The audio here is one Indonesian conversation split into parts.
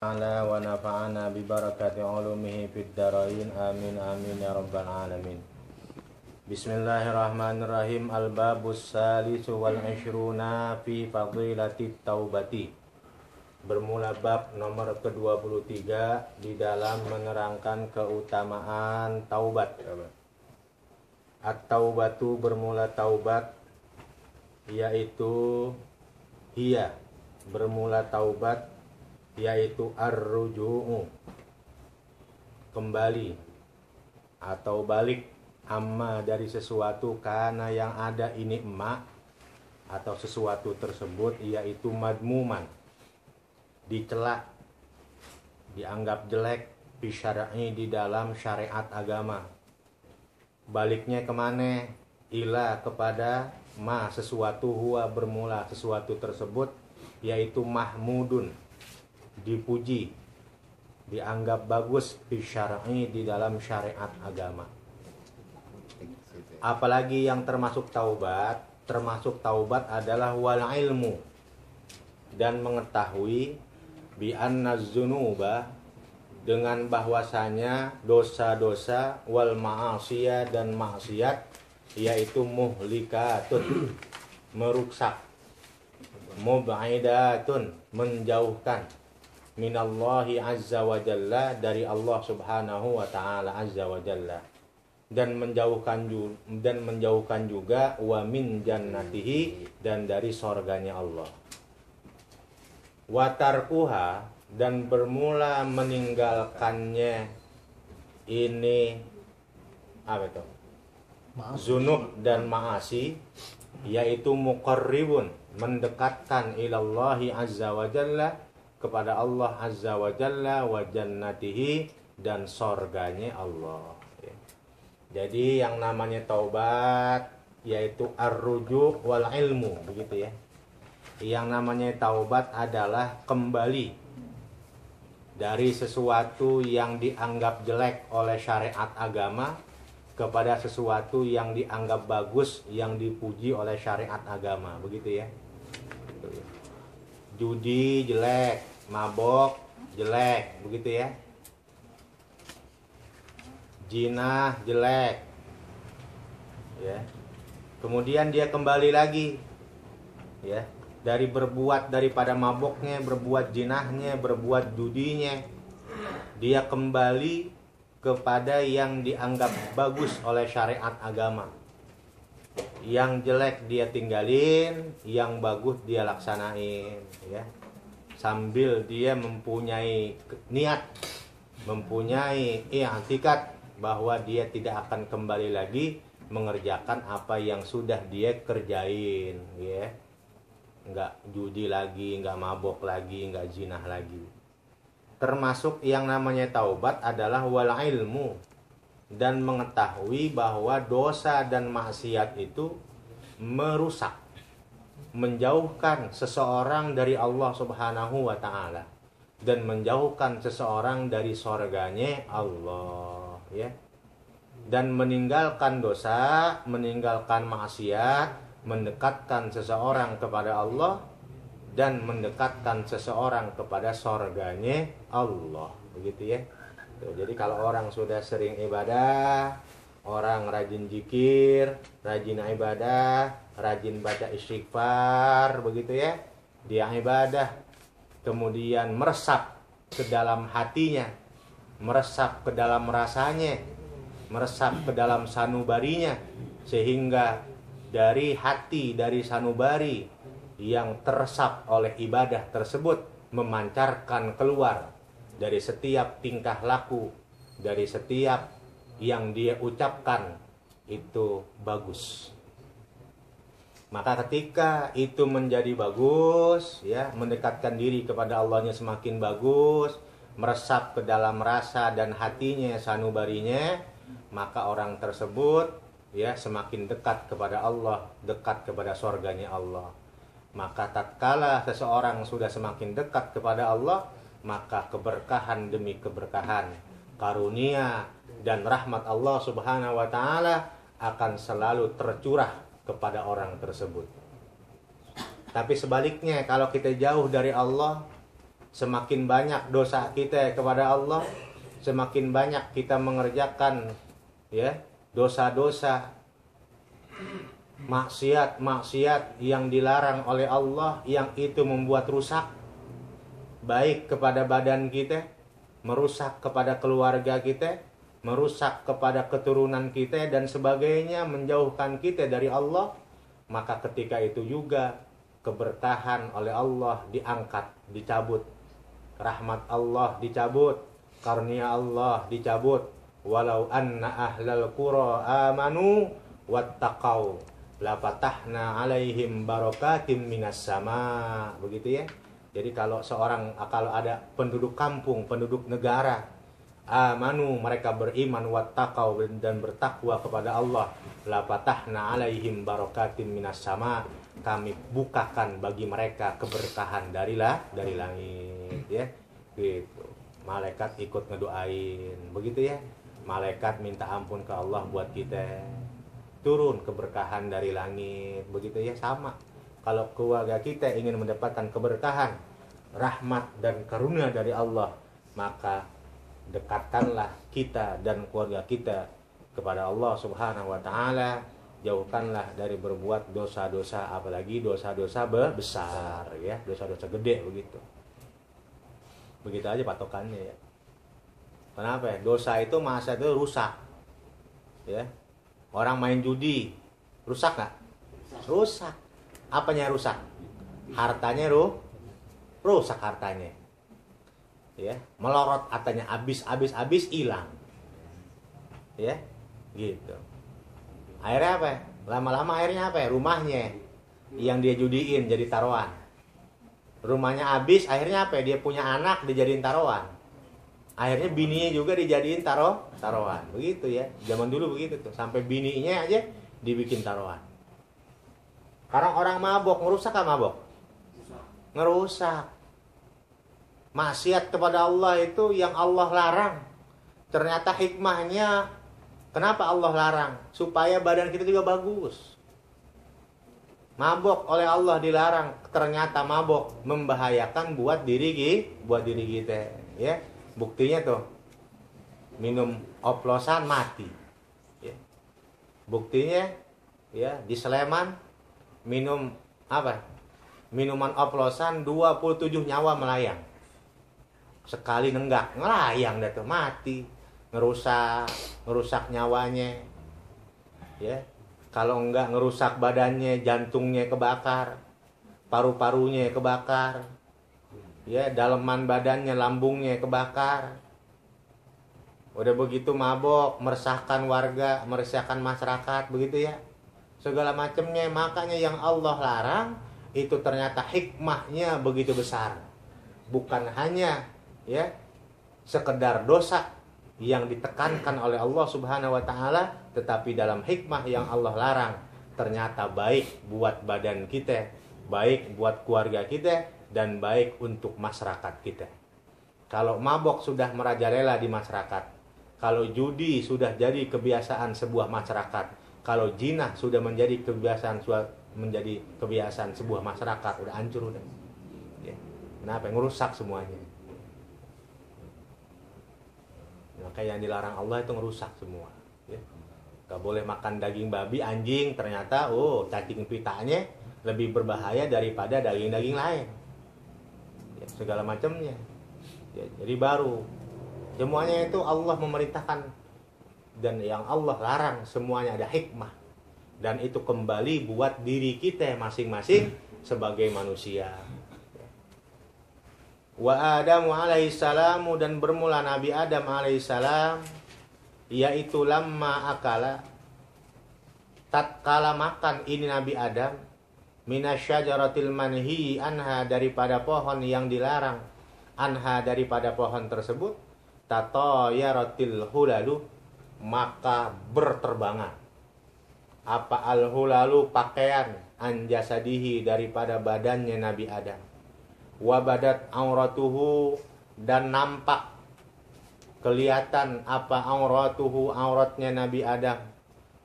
Ta'ala wa nafa'ana bi barakati ulumihi fid dharain amin amin ya rabbal alamin. Bismillahirrahmanirrahim. Al-babus salisu wal ishruna fi fadilatit taubati. Bermula bab nomor ke-23 di dalam menerangkan keutamaan taubat. At-taubatu bermula taubat, yaitu bermula taubat, yaitu ar-ruju'u, kembali atau balik, amma dari sesuatu karena yang ada ini emak atau sesuatu tersebut, yaitu madmuman, dicela, dianggap jelek, bisyara'i, di dalam syariat agama. Baliknya kemana? Ila, kepada ma, sesuatu, huwa, bermula sesuatu tersebut, yaitu mahmudun, dipuji, dianggap bagus, bisyara'i, di dalam syariat agama. Apalagi yang termasuk taubat adalah wal ilmu, dan mengetahui bi anna dzunuba, dengan bahwasanya dosa-dosa, wal ma'asiyah, dan maksiat, yaitu muhlikatun, merusak, mub'idatun, menjauhkan, minallahi azza wa jalla, dari Allah subhanahu wa ta'ala azza wa jalla, dan menjauhkan juga wa min jannatihi, dan dari sorganya Allah. Wa tarkuha, dan bermula meninggalkannya ini apa itu? Zunub dan ma'asi, yaitu muqarribun, mendekatkan ilallahi azza wa jalla, kepada Allah azza wa jalla, wa jannatihi, dan sorganya Allah. Jadi yang namanya taubat yaitu ar-ruju' wal ilmu, begitu ya. Yang namanya taubat adalah kembali dari sesuatu yang dianggap jelek oleh syariat agama kepada sesuatu yang dianggap bagus, yang dipuji oleh syariat agama, begitu ya. Judi jelek, mabok jelek, begitu ya. Jinah jelek, ya. Kemudian dia kembali lagi, ya, daripada maboknya, berbuat jinahnya, berbuat judinya, dia kembali kepada yang dianggap bagus oleh syariat agama. Yang jelek dia tinggalin, yang bagus dia laksanain, ya. Sambil dia mempunyai niat, mempunyai i'tikad bahwa dia tidak akan kembali lagi mengerjakan apa yang sudah dia kerjain, ya. Enggak judi lagi, enggak mabok lagi, enggak zinah lagi. Termasuk yang namanya taubat adalah wal ilmu, dan mengetahui bahwa dosa dan maksiat itu merusak, menjauhkan seseorang dari Allah subhanahu wa ta'ala, dan menjauhkan seseorang dari sorganya Allah, ya. Dan meninggalkan dosa, meninggalkan maksiat, mendekatkan seseorang kepada Allah, dan mendekatkan seseorang kepada sorganya Allah, begitu ya. Jadi kalau orang sudah sering ibadah, orang rajin zikir, rajin ibadah, rajin baca istighfar, begitu ya, dia ibadah, kemudian meresap ke dalam hatinya, meresap ke dalam rasanya, meresap ke dalam sanubarinya, sehingga dari hati, dari sanubari yang teresap oleh ibadah tersebut, memancarkan keluar dari setiap tingkah laku, dari setiap yang dia ucapkan, itu bagus. Maka ketika itu menjadi bagus, ya, mendekatkan diri kepada Allahnya semakin bagus, meresap ke dalam rasa dan hatinya, sanubarinya, maka orang tersebut, ya, semakin dekat kepada Allah, dekat kepada surganya Allah. Maka tatkala seseorang sudah semakin dekat kepada Allah, maka keberkahan demi keberkahan, karunia dan rahmat Allah subhanahu wa ta'ala akan selalu tercurah kepada orang tersebut. Tapi sebaliknya, kalau kita jauh dari Allah, semakin banyak dosa kita kepada Allah, semakin banyak kita mengerjakan ya dosa-dosa, maksiat yang dilarang oleh Allah, yang itu membuat rusak baik kepada badan kita, merusak kepada keluarga kita, merusak kepada keturunan kita dan sebagainya, menjauhkan kita dari Allah, maka ketika itu juga keberkahan oleh Allah diangkat, dicabut, rahmat Allah dicabut, karunia Allah dicabut. Walau anna ahlal qura amanu wattaqau la fatahna alaihim barakatim minas sama. Begitu ya. Jadi kalau ada penduduk kampung, penduduk negara, amanu, mereka beriman, wattaqau, dan bertakwa kepada Allah, la fatahna alaihim barakatim minas sama, kami bukakan bagi mereka keberkahan dari langit ya. Gitu. Malaikat ikut ngedoain, begitu ya. Malaikat minta ampun ke Allah buat kita, turun keberkahan dari langit, begitu ya. Sama kalau keluarga kita ingin mendapatkan keberkahan, rahmat dan karunia dari Allah, maka dekatkanlah kita dan keluarga kita kepada Allah Subhanahu wa taala, jauhkanlah dari berbuat dosa-dosa, apalagi dosa-dosa besar ya, dosa-dosa gede begitu. Begitu aja patokannya ya. Kenapa ya? Dosa itu masa itu rusak. Ya. Orang main judi, rusak nggak? Rusak. Apanya rusak? Hartanya rusak hartanya. Ya, melorot hartanya, habis hilang. Ya, gitu. Akhirnya apa? Lama-lama akhirnya apa? Rumahnya yang dia judiin jadi taruhan. Rumahnya habis, akhirnya apa? Dia punya anak dijadiin taruhan. Akhirnya bininya juga dijadiin taruhan. Begitu ya. Zaman dulu begitu tuh. Sampai bininya aja dibikin taruhan. Sekarang orang mabok, ngerusak kan mabok? Ngerusak. Maksiat kepada Allah itu yang Allah larang. Ternyata hikmahnya, kenapa Allah larang? Supaya badan kita juga bagus. Mabok oleh Allah dilarang. Ternyata mabok membahayakan buat diri kita. Ya. Buktinya tuh minum oplosan mati ya. Buktinya ya di Sleman minum minuman oplosan 27 nyawa melayang. Sekali nenggak ngelayang dah tuh, mati, ngerusak nyawanya ya. Kalau enggak ngerusak badannya, jantungnya kebakar, paru-parunya kebakar ya, daleman badannya, lambungnya kebakar. Udah begitu mabok, meresahkan warga, meresahkan masyarakat, begitu ya. Segala macamnya, makanya yang Allah larang itu ternyata hikmahnya begitu besar. Bukan hanya ya sekedar dosa yang ditekankan oleh Allah Subhanahu wa taala, tetapi dalam hikmah yang Allah larang ternyata baik buat badan kita, baik buat keluarga kita, dan baik untuk masyarakat kita. Kalau mabok sudah merajalela di masyarakat, kalau judi sudah jadi kebiasaan sebuah masyarakat, kalau zina sudah menjadi kebiasaan sebuah masyarakat, udah hancur udah. Ya. Kenapa? Ngerusak semuanya. Maka yang dilarang Allah itu ngerusak semua. Ya. Gak boleh makan daging babi, anjing, ternyata cacing pitanya lebih berbahaya daripada daging-daging lain. Segala macamnya ya, jadi baru semuanya itu Allah memerintahkan, dan yang Allah larang semuanya ada hikmah, dan itu kembali buat diri kita masing-masing sebagai manusia. Wa Adamu alaihissalamu, dan bermula Nabi Adam alaihissalam, yaitu lamma akala, tatkala makan ini Nabi Adam, minasyajaratil manhi anha, daripada pohon yang dilarang, anha, daripada pohon tersebut, tatayaratil hulalu, maka berterbangan apa al hulalu, pakaian, anjasadihi, daripada badannya Nabi Adam, wabadat auratuhu, dan nampak kelihatan apa auratuhu, auratnya Nabi Adam,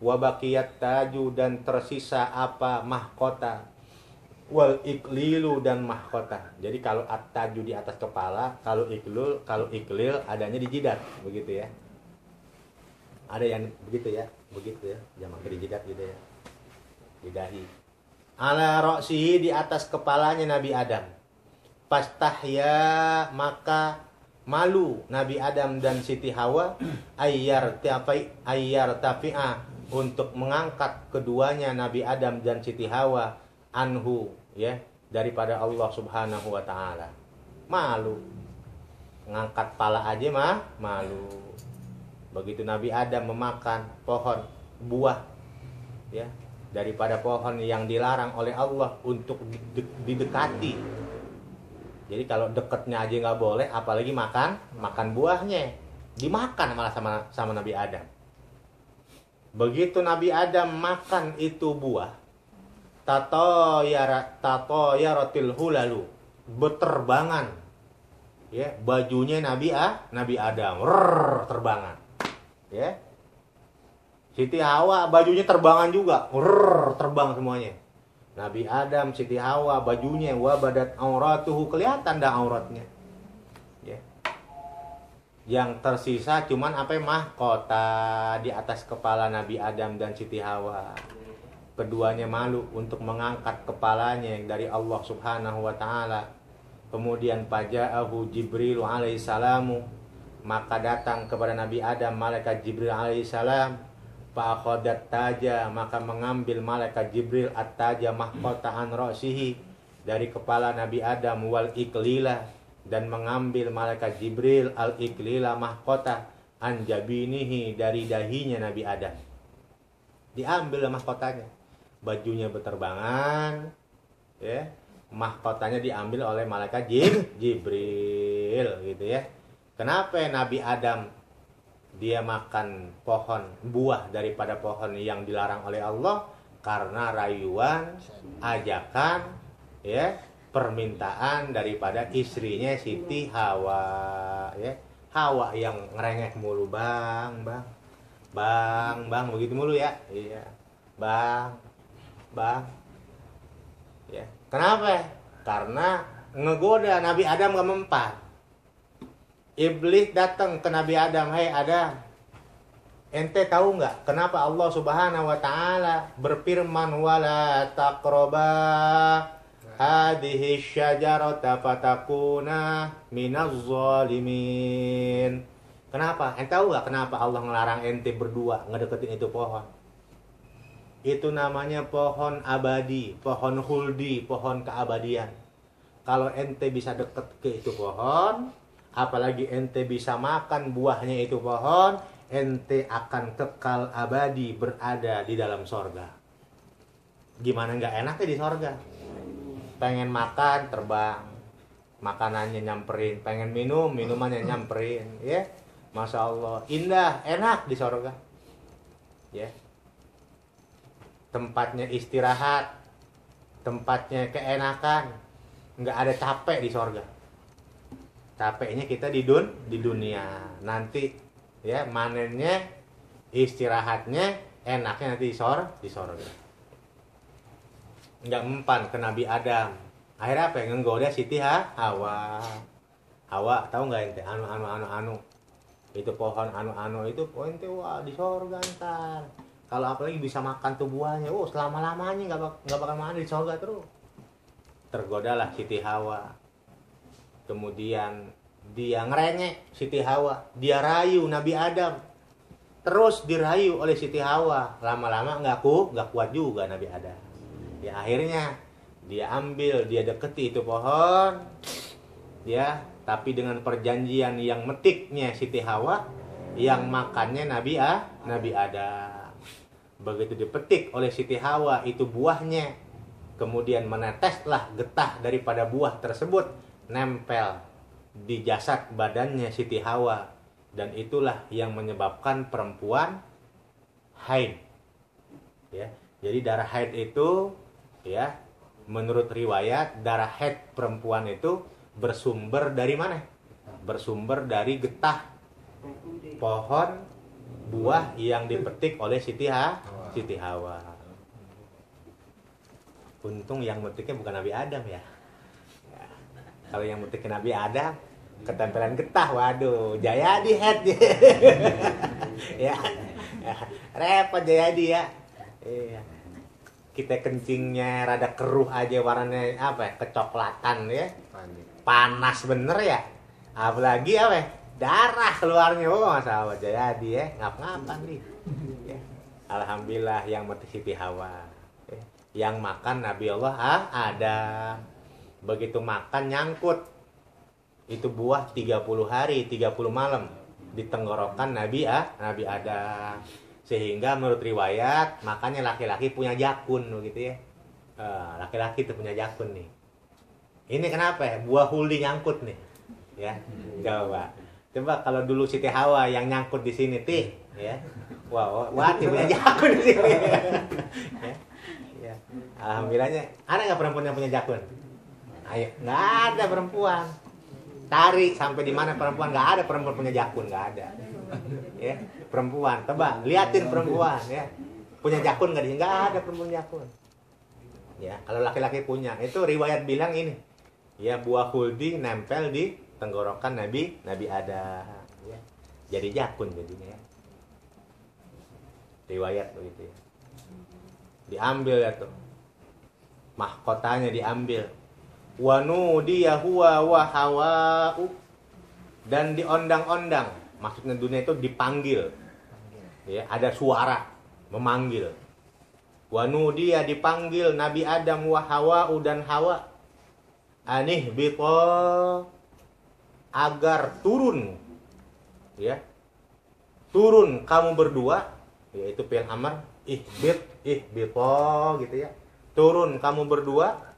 wabakiyat taju, dan tersisa apa mahkota wal iklilu dan mahkota. Jadi kalau at-taju di atas kepala, kalau iklil adanya di jidat, begitu ya. Ada yang begitu ya, jamak di jidat gitu ya. Di dahi. Ala ra'sihi di atas kepalanya Nabi Adam. Pastahya maka malu Nabi Adam dan Siti Hawa ayyar tafi'a untuk mengangkat keduanya Nabi Adam dan Siti Hawa anhu ya daripada Allah Subhanahu wa taala. Malu. Ngangkat pala aja malu. Begitu Nabi Adam memakan pohon buah ya daripada pohon yang dilarang oleh Allah untuk didekati. Jadi kalau dekatnya aja nggak boleh, apalagi makan buahnya, dimakan malah sama Nabi Adam. Begitu Nabi Adam makan itu buah, tatoyaratil hulalu, berterbangan, ya bajunya Nabi Adam, terbangan, ya. Siti Hawa bajunya terbangan juga, terbang semuanya. Nabi Adam, Siti Hawa, bajunya wabadat auratuhu, kelihatan dah auratnya. Ya. Yang tersisa cuman mahkota di atas kepala Nabi Adam dan Siti Hawa. Keduanya malu untuk mengangkat kepalanya dari Allah Subhanahu wa taala. Kemudian paja'ahu Jibril alaihissalamu, maka datang kepada Nabi Adam malaikat Jibril alaihissalam. Fa'akhadat taja, maka mengambil malaikat Jibril at-taja mahkota an ra'sihi, dari kepala Nabi Adam, wal iklila, dan mengambil malaikat Jibril al-iklila mahkota an jabinihi, dari dahinya Nabi Adam. Diambil mahkotanya, bajunya berterbangan, ya, mahkotanya diambil oleh malaikat Jibril gitu ya. Kenapa Nabi Adam dia makan buah daripada pohon yang dilarang oleh Allah? Karena rayuan, ajakan, ya, permintaan daripada istrinya Siti Hawa, ya. Hawa yang ngerengek mulu, bang, begitu mulu ya, iya, bang, ya. Kenapa? Karena ngegoda Nabi Adam gak mempan. Iblis datang ke Nabi Adam, "Hai Adam, ente tahu nggak kenapa Allah Subhanahu wa taala berfirman wala taqraba hadhihi syajarata fatakuna minaz zalimin?" Kenapa? Ente tahu nggak kenapa Allah ngelarang ente berdua ngedeketin itu pohon? Itu namanya pohon abadi, pohon huldi, pohon keabadian. Kalau ente bisa deket ke itu pohon, apalagi ente bisa makan buahnya itu pohon, ente akan kekal abadi berada di dalam sorga. Gimana nggak enaknya di sorga? Pengen makan terbang, makanannya nyamperin. Pengen minum, minumannya nyamperin, ya. Masya Allah, indah, enak di sorga, ya. Tempatnya istirahat, tempatnya keenakan, nggak ada capek di sorga. Capeknya kita di dunia. Nanti ya manennya, istirahatnya, enaknya nanti di sorga. Enggak mempan ke Nabi Adam. Akhirnya apa? Nggoda Siti Hawa. Hawa, tahu enggak ente? Anu. Itu pohon anu itu ente wah di sorga ntar. Kalau apalagi bisa makan tuh buahnya, selama-lamanya enggak bakal makan di sorga terus. Tergodalah Siti Hawa. Kemudian dia ngerengek Siti Hawa, dia rayu Nabi Adam, terus dirayu oleh Siti Hawa. Lama-lama nggak kuat juga Nabi Adam. Ya akhirnya dia deketi itu pohon, ya. Tapi dengan perjanjian yang metiknya Siti Hawa, yang makannya Nabi Adam. Begitu dipetik oleh Siti Hawa itu buahnya, kemudian meneteslah getah daripada buah tersebut, nempel di jasad badannya Siti Hawa, dan itulah yang menyebabkan perempuan haid, ya. Jadi darah haid itu, ya, menurut riwayat darah haid perempuan itu bersumber dari mana? Bersumber dari getah pohon buah yang dipetik oleh Siti Hawa. Untung yang metiknya bukan Nabi Adam ya. Ya. Kalau yang metiknya Nabi Adam, ketempelan getah, waduh, Jayadi head ya. Repot Jayadi ya. Iya. Kita kencingnya rada keruh aja warnanya apa ya? Kecoklatan ya. Panas bener ya. Apalagi apa ya? Darah keluarnya. Oh, masalah Jayadi ya. Ngap-ngapan nih. Ya. Alhamdulillah yang mati Siti Hawa. Ya. Yang makan Nabi Allah ada. Begitu makan nyangkut. Itu buah 30 hari, 30 malam di tenggorokan Nabi Adam. Sehingga menurut riwayat makanya laki-laki punya jakun begitu ya. Laki-laki itu punya jakun nih. Ini kenapa ya? Buah huli nyangkut nih. Ya. Coba kalau dulu Siti Hawa yang nyangkut di sini tih, ya. Wah, Wati punya jakun di sini. Ya. Ya. Alhamdulillahnya ada nggak perempuan yang punya jakun? Ayo, nggak ada perempuan. Cari sampai di mana perempuan, nggak ada perempuan punya jakun, nggak ada. Ya, perempuan, coba liatin perempuan ya. Punya jakun nggak dia? Nggak ada perempuan jakun. Ya, kalau laki-laki punya, itu riwayat bilang ini. Ya, buah huldi nempel di tenggorokan Nabi Adam. Ya. Jadi jakun jadinya ya. Riwayat begitu ya. Diambil ya tuh. Mahkotanya diambil. Wa nudiya huwa wa hawa'u, dan diondang-ondang, maksudnya dunia itu dipanggil ya, ada suara memanggil. Wa nudiya dipanggil Nabi Adam wa hawa'u dan Hawa, anih bito, agar turun ya, turun kamu berdua, yaitu fi'il amr, ihbito gitu ya, turun kamu berdua,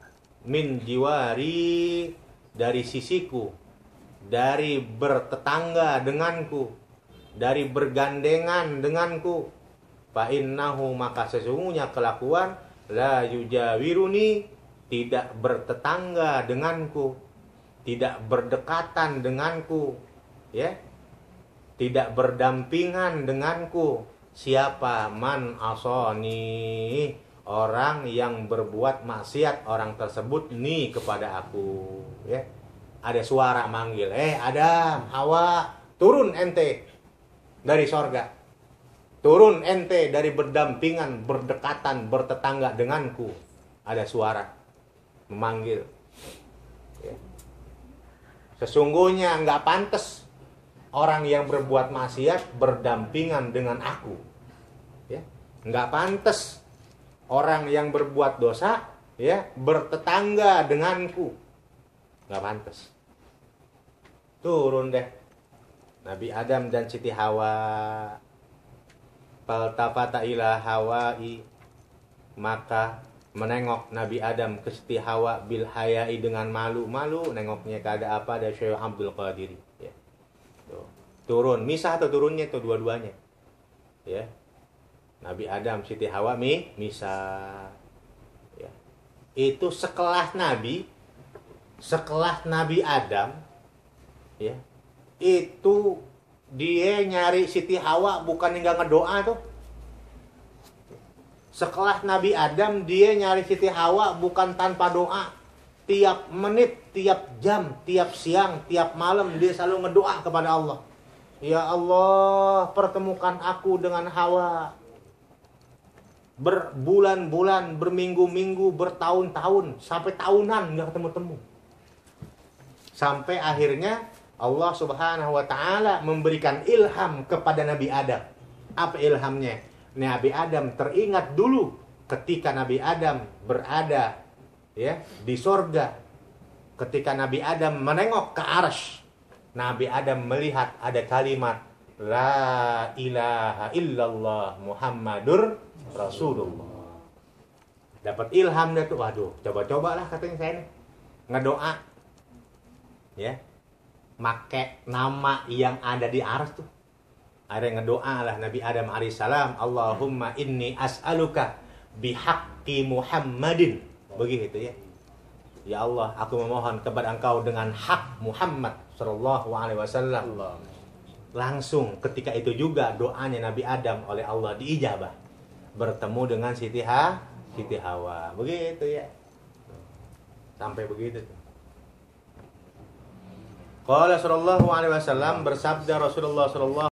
min jiwari, dari sisiku, dari bertetangga denganku, dari bergandengan denganku. Fa innahu, maka sesungguhnya kelakuan, la yujawiruni, tidak bertetangga denganku, tidak berdekatan denganku, ya, tidak berdampingan denganku. Siapa? Man asoni, orang yang berbuat maksiat, orang tersebut nih kepada aku ya. Ada suara manggil, Adam, Hawa, turun ente dari sorga, turun ente dari berdampingan, berdekatan, bertetangga denganku. Ada suara memanggil ya. Sesungguhnya nggak pantas orang yang berbuat maksiat berdampingan dengan aku ya. Nggak pantas orang yang berbuat dosa ya bertetangga denganku, nggak pantas. Turun deh Nabi Adam dan Siti Hawa. Faltafata ila Hawa'i, maka menengok Nabi Adam ke Siti Hawa bil hayai, dengan malu-malu. Nengoknya keada apa? Ada Syekh Abdul Qadir ya. Tuh. Turun, misah atau turunnya itu dua-duanya ya. Nabi Adam, Siti Hawa misah ya. Itu sekelas Nabi Adam ya. Itu dia nyari Siti Hawa bukan nggak ngedoa tuh. Sekelas Nabi Adam dia nyari Siti Hawa bukan tanpa doa. Tiap menit, tiap jam, tiap siang, tiap malam dia selalu ngedoa kepada Allah. Ya Allah, pertemukan aku dengan Hawa. Berbulan-bulan, berminggu-minggu, bertahun-tahun, sampai tahunan nggak ketemu-temu. Sampai akhirnya Allah Subhanahu wa Ta'ala memberikan ilham kepada Nabi Adam. Apa ilhamnya? Nabi Adam teringat dulu ketika Nabi Adam berada ya di sorga. Ketika Nabi Adam menengok ke arsy, Nabi Adam melihat ada kalimat La ilaha illallah Muhammadur Rasulullah. Dapat ilham dah tuh. Waduh, coba-cobalah katanya saya nih ngedoa ya, make nama yang ada di arsy tuh. Ada ngedoa lah Nabi Adam alaihissalam, Allahumma inni as'aluka bihaqqi Muhammadin. Begitu ya. Ya Allah, aku memohon kepada Engkau dengan hak Muhammad sallallahu alaihi wasallam. Langsung ketika itu juga doanya Nabi Adam oleh Allah diijabah. Bertemu dengan Siti Siti Hawa. Begitu ya. Sampai begitu tuh. Qala sallallahu alaihi wasallam, bersabda Rasulullah sallallahu